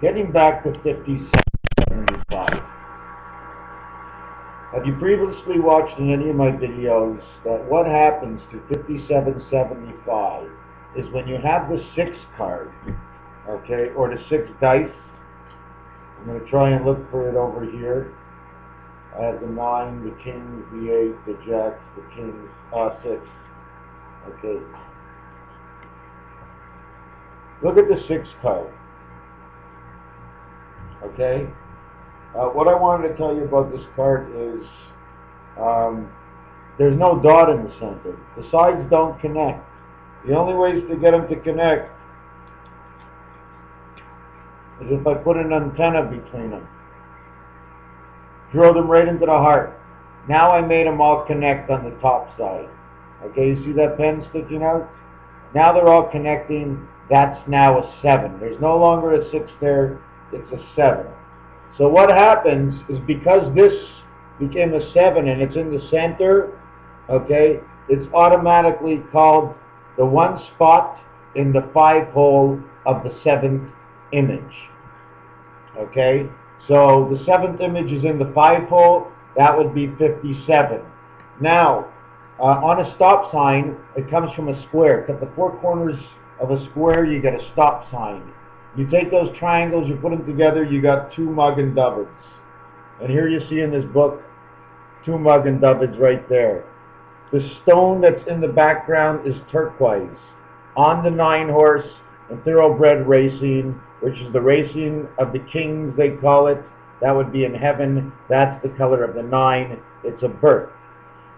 Getting back to 5775. Have you previously watched in any of my videos that what happens to 5775 is when you have the 6 card, okay, or the 6 dice. I'm going to try and look for it over here. I have the 9, the kings, the 8, the jacks, the kings, 6. Okay. Look at the 6 card. Okay. What I wanted to tell you about this card is there's no dot in the center. The sides don't connect. The only ways to get them to connect is if I put an antenna between them. Drill them right into the heart. Now I made them all connect on the top side. Okay, you see that pen sticking out? Now they're all connecting. That's now a 7. There's no longer a 6 there. It's a 7. So what happens is because this became a 7 and it's in the center, okay, it's automatically called the one spot in the 5 hole of the 7th image. Okay, so the 7th image is in the 5 hole. That would be 57. Now, on a stop sign, it comes from a square. At the 4 corners of a square, you get a stop sign. You take those triangles, you put them together, you got 2 mug and dovids. And here you see in this book, 2 mug and dovids right there. The stone that's in the background is turquoise. On the 9 horse and thoroughbred racing, which is the racing of the kings, they call it. That would be in heaven. That's the color of the 9. It's a birth.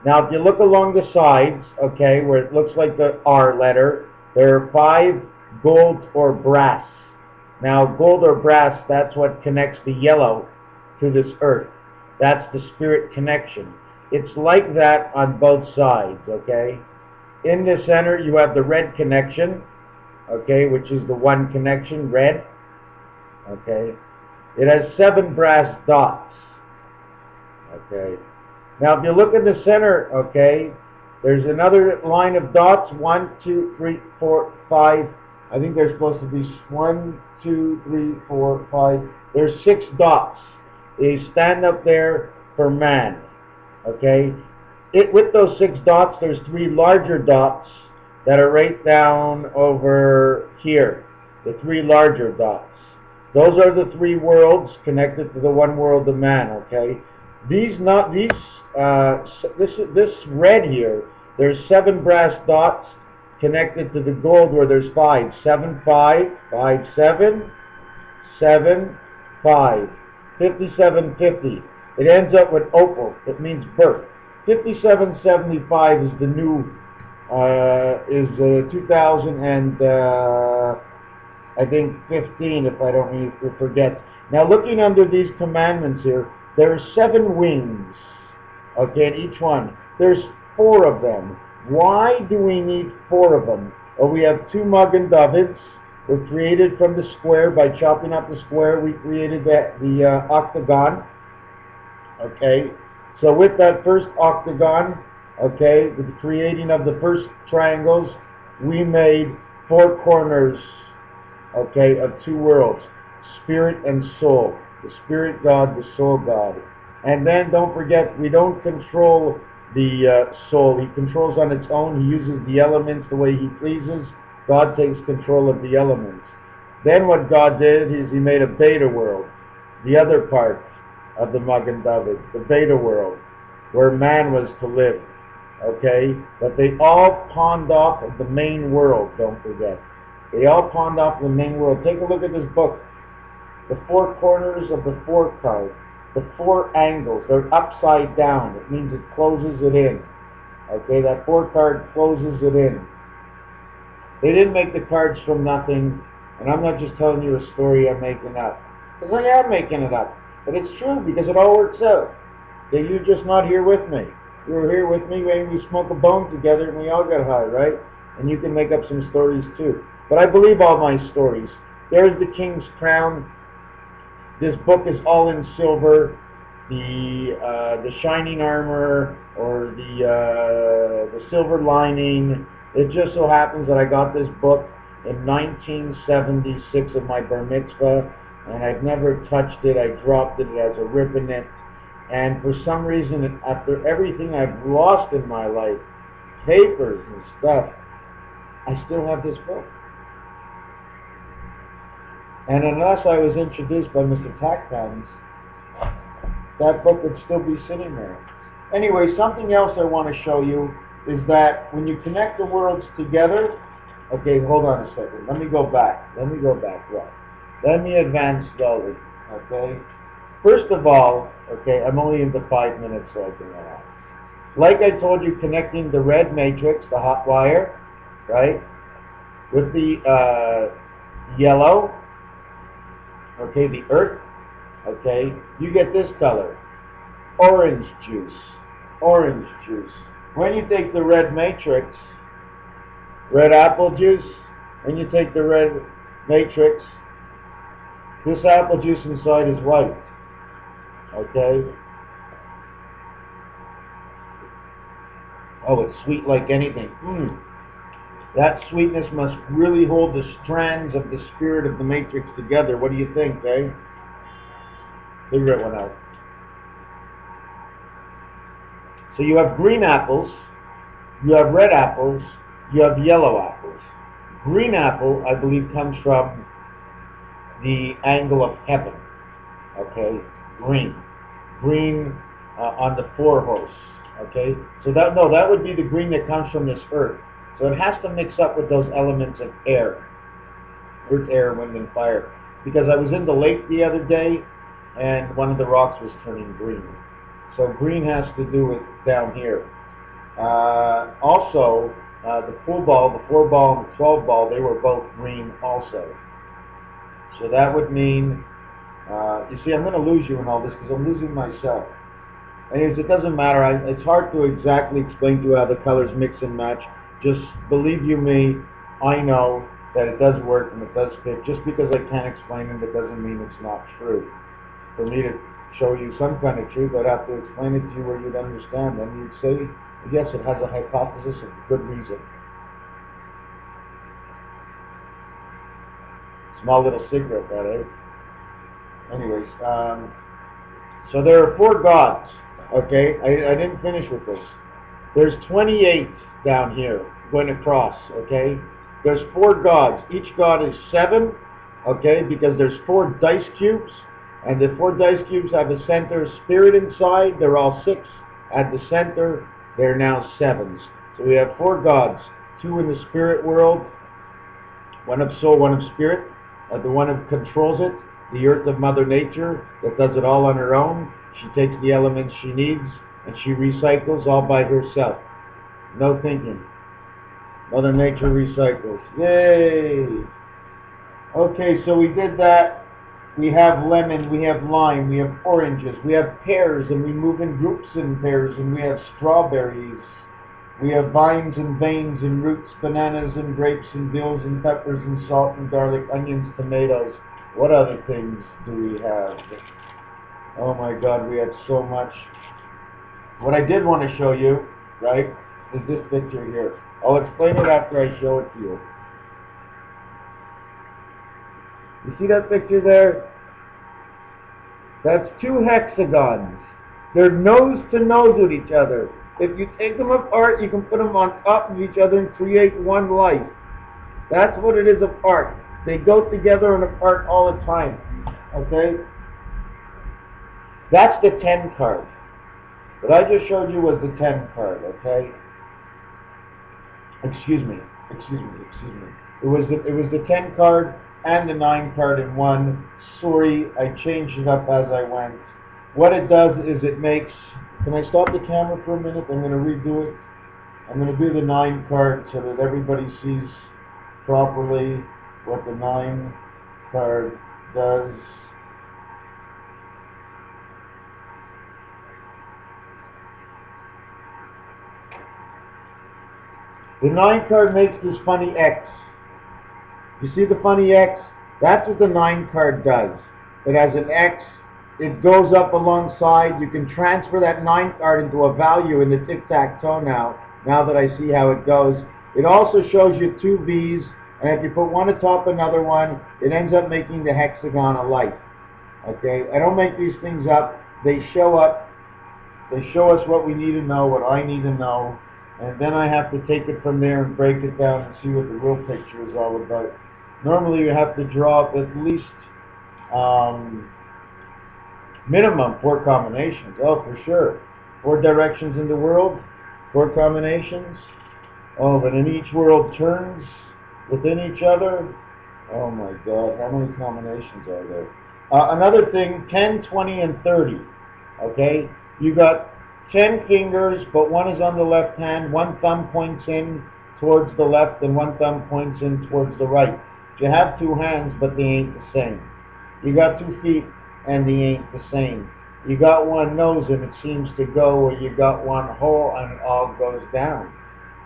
Now, if you look along the sides, okay, where it looks like the R letter, there are 5 gold or brass. Now, gold or brass, that's what connects the yellow to this earth. That's the spirit connection. It's like that on both sides, okay? In the center, you have the red connection, okay, which is the 1 connection, red, okay? It has 7 brass dots, okay? Now, if you look in the center, okay, there's another line of dots, 1, 2, 3, 4, 5. I think there's supposed to be 1, 2, 3, 4, 5. There's 6 dots. They stand up there for man. Okay? With those 6 dots, there's 3 larger dots that are right down over here. The 3 larger dots. Those are the 3 worlds connected to the 1 world of man. Okay? This red here, there's 7 brass dots connected to the gold where there's 5. 7, 5, 5, 7, 7, 5. 57, 50. It ends up with opal. It means birth. 5775 is the new, 2000 and, I think 15, if I don't forget. Now, looking under these commandments here, there are 7 wings, okay, in each one. There's 4 of them. Why do we need 4 of them? Well, we have 2 mug and dovids. Were created from the square. By chopping up the square, we created the octagon. Okay, so with that first octagon, okay, with the creating of the first triangles, we made 4 corners, okay, of 2 worlds, spirit and soul. The spirit God, the soul God. And then don't forget, we don't control the soul. He controls on its own. He uses the elements the way he pleases. God takes control of the elements. Then what God did is he made a beta world, the other part of the mug and dovid, the beta world, where man was to live. Okay? But they all pawned off of the main world, don't forget. They all pawned off the main world. Take a look at this book. The 4 corners of the 4 card, the 4 angles, they're upside down. It means it closes it in. Okay? That 4 card closes it in. They didn't make the cards from nothing, and I'm not just telling you a story I'm making up. Because I am making it up. But it's true, because it all works out. Okay, you're just not here with me. You were here with me when we smoke a bone together and we all got high, right? And you can make up some stories too. But I believe all my stories. There's the King's Crown. This book is all in silver. The shining armor, or the silver lining. It just so happens that I got this book in 1976 of my bar mitzvah. and I've never touched it. I dropped it. It has a rip in it. And for some reason, after everything I've lost in my life, papers and stuff, I still have this book. And unless I was introduced by MrTacpans's, that book would still be sitting there. Anyway, something else I want to show you is that when you connect the worlds together, okay, hold on a second. Let me go back. Right. Let me advance slowly, okay? First of all, okay, I'm only into 5 minutes, so I can relax. Like I told you, connecting the red matrix, the hot wire, right, with the yellow, okay, the earth, okay, you get this color, orange juice, orange juice. When you take the red matrix, red apple juice, and you take the red matrix, this apple juice inside is white, okay? Oh, it's sweet like anything. That sweetness must really hold the strands of the spirit of the matrix together. What do you think, eh? Cigarette went out. So you have green apples, you have red apples, you have yellow apples. Green apple, I believe, comes from the angle of heaven. Okay, green on the 4-horse. Okay, so that would be the green that comes from this earth. So it has to mix up with those elements of air, earth, air, wind, and fire. Because I was in the lake the other day, and one of the rocks was turning green. So green has to do with down here. Also, the pool ball, the 4-ball, and the 12-ball, they were both green also. So that would mean, you see, I'm going to lose you in all this because I'm losing myself. Anyways, it doesn't matter. It's hard to exactly explain to you how the colors mix and match. Just believe you me, I know that it does work and it does fit. Just because I can't explain it, it doesn't mean it's not true. For me to show you some kind of truth, I'd have to explain it to you where you'd understand. Then you'd say, yes, it has a hypothesis of good reason. Small little cigarette, that, eh? Anyways, so there are 4 gods, okay? I didn't finish with this. There's 28 down here going across, okay? There's 4 gods. Each god is 7, okay? Because there's 4 dice cubes, and the 4 dice cubes have a center spirit inside. They're all 6 at the center. They're now 7s. So we have 4 gods, 2 in the spirit world, 1 of soul, 1 of spirit. The one who controls it, the earth of Mother Nature, that does it all on her own. She takes the elements she needs, and she recycles all by herself. No thinking. Mother Nature recycles. Yay! Okay, so we did that. We have lemon, we have lime, we have oranges, we have pears, and we move in groups in pears, and we have strawberries. We have vines and veins and roots, bananas and grapes and bills and peppers and salt and garlic, onions, tomatoes. What other things do we have? Oh my God, we have so much. What I did want to show you, right, is this picture here. I'll explain it after I show it to you. You see that picture there? That's 2 hexagons. They're nose to nose with each other. If you take them apart, you can put them on top of each other and create one life. That's what it is of art. They go together and apart all the time. Okay? That's the 10 card. What I just showed you was the 10 card, okay? Excuse me. It was the 10 card and the 9 card in one. Sorry, I changed it up as I went. What it does is it makes... Can I stop the camera for a minute? I'm going to redo it. I'm going to do the 9 card so that everybody sees properly what the 9 card does. The 9 card makes this funny X. You see the funny X? That's what the 9 card does. It has an X. It goes up alongside. You can transfer that 9 card into a value in the tic-tac-toe now that I see how it goes. It also shows you 2 Bs And if you put one atop another one, it ends up making the hexagon of life. Okay? I don't make these things up. They show up. They show us what we need to know, what I need to know. And then I have to take it from there and break it down and see what the real picture is all about. Normally you have to draw up at least minimum 4 combinations. Oh, for sure. 4 directions in the world, 4 combinations. Oh, but in each world turns within each other. Oh my God, how many combinations are there? Another thing, 10, 20, and 30. Okay? You got 10 fingers, but one is on the left hand, one thumb points in towards the left, and one thumb points in towards the right. You have 2 hands, but they ain't the same. You got 2 feet, and they ain't the same. You got 1 nose, and it seems to go, or you got 1 hole, and it all goes down.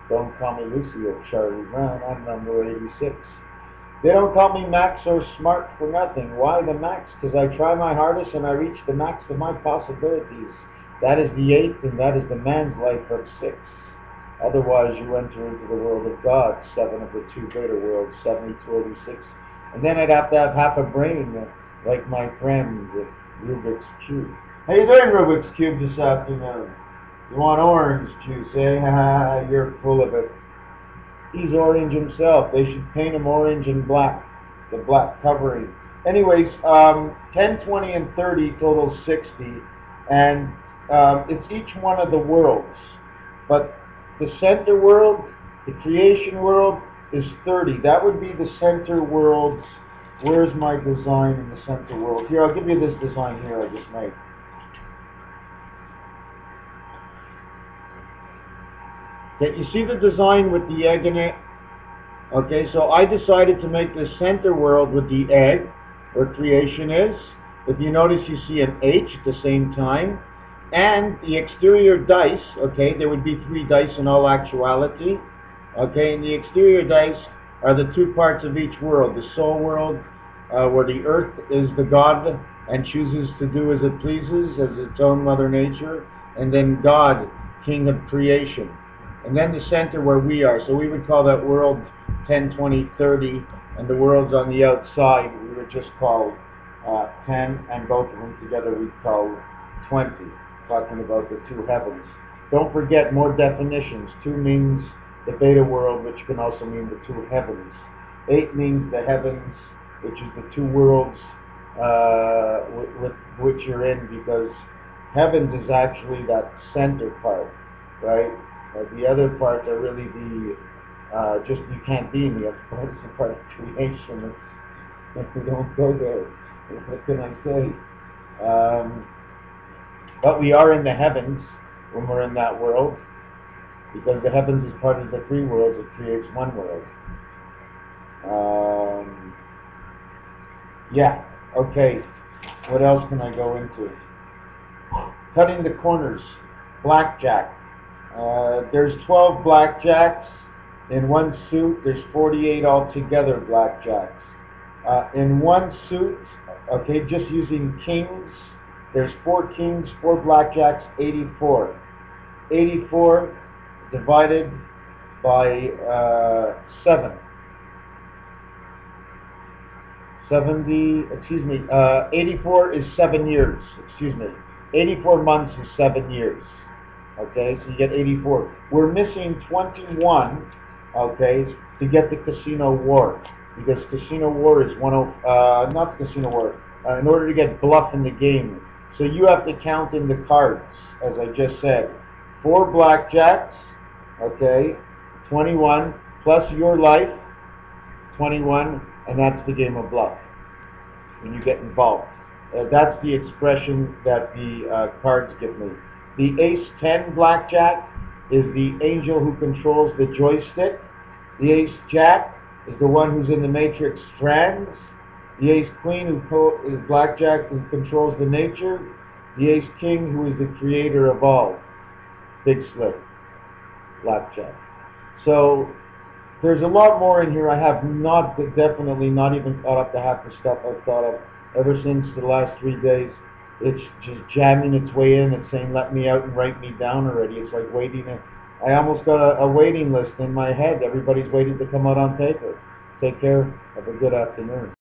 Don't call me Lucy or Charlie Brown, I'm number 86. They don't call me Max or Smart for nothing. Why the Max? Because I try my hardest, and I reach the max of my possibilities. That is the 8th, and that is the man's life of 6. Otherwise, you enter into the world of God, 7 of the 2 greater worlds, 7286. And then I'd have to have half a brain, like my friend, Rubik's Cube. How you doing, Rubik's Cube, this afternoon? You want orange juice, eh? Ha, you're full of it. He's orange himself. They should paint him orange and black, the black covering. Anyways, 10, 20, and 30 totals 60, and it's each one of the worlds. But the center world, the creation world, is 30. That would be the center worlds. Where's my design in the center world? Here, I'll give you this design here I just made. Okay, you see the design with the egg in it? Okay, so I decided to make the center world with the egg, where creation is. If you notice, you see an H at the same time. And the exterior dice, okay, there would be 3 dice in all actuality. Okay, and the exterior dice are the 2 parts of each world. The soul world, where the earth is the God and chooses to do as it pleases, as its own mother nature. And then God, king of creation. And then the center where we are. So we would call that world 10, 20, 30, and the worlds on the outside we would just call 10, and both of them together we'd call 20, talking about the 2 heavens. Don't forget, more definitions. 2 means the beta world, which can also mean the 2 heavens. 8 means the heavens, which is the 2 worlds with which you're in, because heavens is actually that center part, right? The other parts are really the, just you can't be in the other part. It's a part of creation. We don't go there. What can I say? But we are in the heavens when we're in that world, because the heavens is part of the 3 worlds. It creates 1 world. Yeah, okay. What else can I go into? Cutting the corners. Blackjack. There's 12 blackjacks in 1 suit. There's 48 altogether blackjacks. In 1 suit, okay, just using kings, there's 4 kings, 4 blackjacks, 84. 84 divided by 7. 84 is 7 years, 84 months is 7 years. Okay, so you get 84. We're missing 21, okay, to get the casino war. Because casino war is not casino war, in order to get bluff in the game. So you have to count in the cards, as I just said. 4 blackjacks, okay, 21, plus your life, 21, and that's the game of bluff, when you get involved. That's the expression that the cards give me. The ace-10 blackjack is the angel who controls the joystick. The ace-jack is the one who's in the matrix strands. The ace-queen who is blackjack who controls the nature. The ace-king who is the creator of all. Big slip. Blackjack. So there's a lot more in here. I have definitely not even thought up to half the stuff I've thought of ever since the last 3 days. It's just jamming its way in. It's saying, let me out and write me down already. It's like waiting. I almost got a waiting list in my head. Everybody's waiting to come out on paper. Take care. Have a good afternoon.